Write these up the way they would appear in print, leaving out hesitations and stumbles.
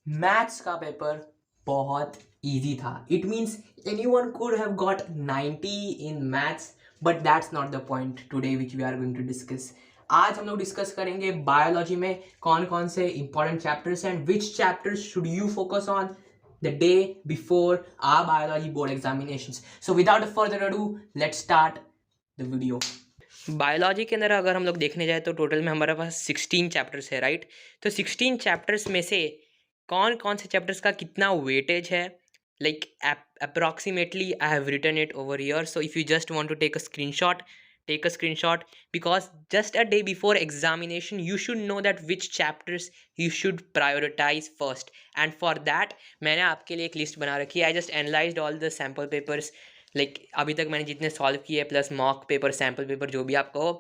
Maths का paper बहुत easy था. It means anyone could have got 90 in maths, but that's not the point today which we are going to discuss. आज हम लोग discuss करेंगे biology में कौन कौन से important chapters and which chapters should you focus on the day before our biology board examinations. So without further ado, let's start the video. Biology के अंदर अगर हम लोग देखने जाए तो टोटल में हमारे पास 16 चैप्टर्स है, राइट? तो 16 चैप्टर्स में से कौन कौन से चैप्टर्स का कितना वेटेज है, like approximately I have written it over here. So if you just want to take a screenshot because just a day before examination you should know that which chapters you should prioritize first, and for that मैंने आपके लिए एक list बना रखी है. I just analyzed all the sample papers, like अभी तक मैंने जितने सॉल्व किए plus mock paper, sample paper, जो भी आप कहो,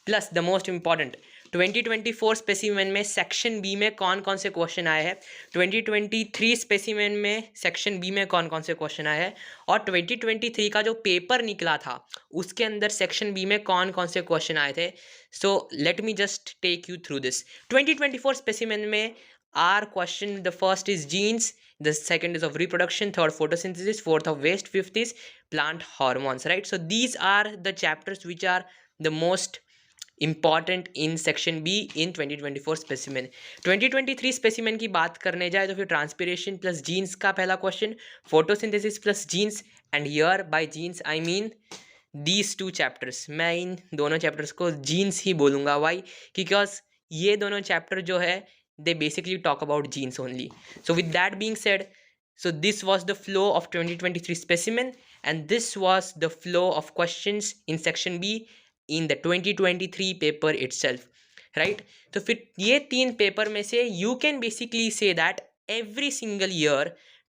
plus the most important 2024 specimen में सेक्शन बी में कौन कौन से क्वेश्चन आए हैं, 2023 स्पेसिमेन में सेक्शन बी में कौन कौन से क्वेश्चन आए हैं, और 2023 का जो पेपर निकला था उसके अंदर सेक्शन बी में कौन कौन से क्वेश्चन आए थे. So let me just take you through this. 2024 specimen में are question, the first is genes, the second is of reproduction, third photosynthesis, fourth of waste, fifth is plant hormones, right? So these are the chapters which are the most important in section B in 2024 specimen. 2023 specimen की बात करने जाए तो फिर transpiration plus genes का पहला question, photosynthesis plus genes, and here by genes I mean these two chapters. मैं इन दोनों चैप्टर्स को जीन्स ही बोलूँगा. वाई? बिकॉज ये दोनों चैप्टर जो है they basically talk about genes only. So with that being said, so this was the flow of 2023 specimen and this was the flow of questions in section B in the 2023 paper itself, right? तो फिर ये तीन paper में से you can basically say that every single year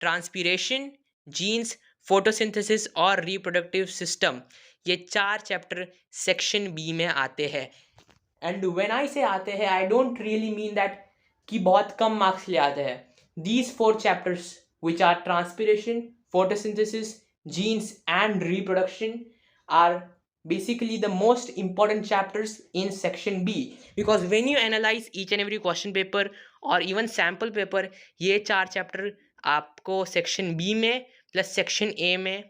transpiration, genes, photosynthesis और reproductive system, ये चार chapter section B में आते हैं. एंड व्हेन आई से आते हैं I don't really mean that कि बहुत कम मार्क्स ले आते हैं. These 4 chapters which are transpiration, photosynthesis, genes and reproduction are basically the most important chapters in section B, because when you analyze each and every question paper or even sample paper, ये 4 chapter आपको section B में plus section A में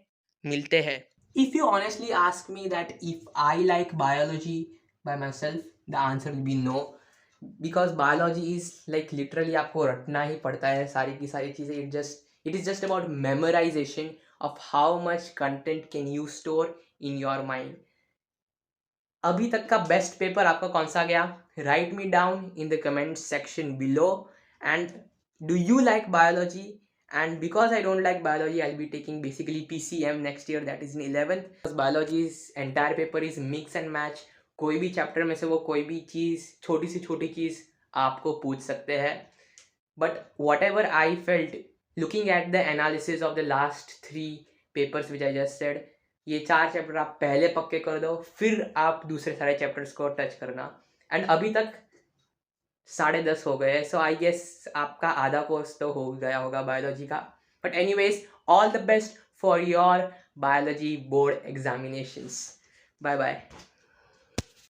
मिलते हैं. If you honestly ask me that if I like biology by myself, the answer will be no, because biology is like literally आपको रटना ही पड़ता है सारी की सारी चीज़ें. it is just about memorization of how much content can you store in your mind. अभी तक का बेस्ट पेपर आपका कौन सा गया? Right me down in the comment section below. And do you like biology? And because I don't like biology, I'll be taking basically PCM next year, that is in 11th. Because biology's entire paper is mix and match. कोई भी chapter में से वो कोई भी चीज़, छोटी से छोटी चीज़ आपको पूछ सकते हैं. But whatever I felt looking at the analysis of the last 3 papers which I just said, ये 4 चैप्टर आप पहले पक्के कर दो, फिर आप दूसरे सारे चैप्टर्स को टच करना. एंड अभी तक 10:30 हो गए, सो आई गेस आपका आधा कोर्स तो हो गया होगा बायोलॉजी का. But anyways, all the best for your biology board examinations. Bye bye.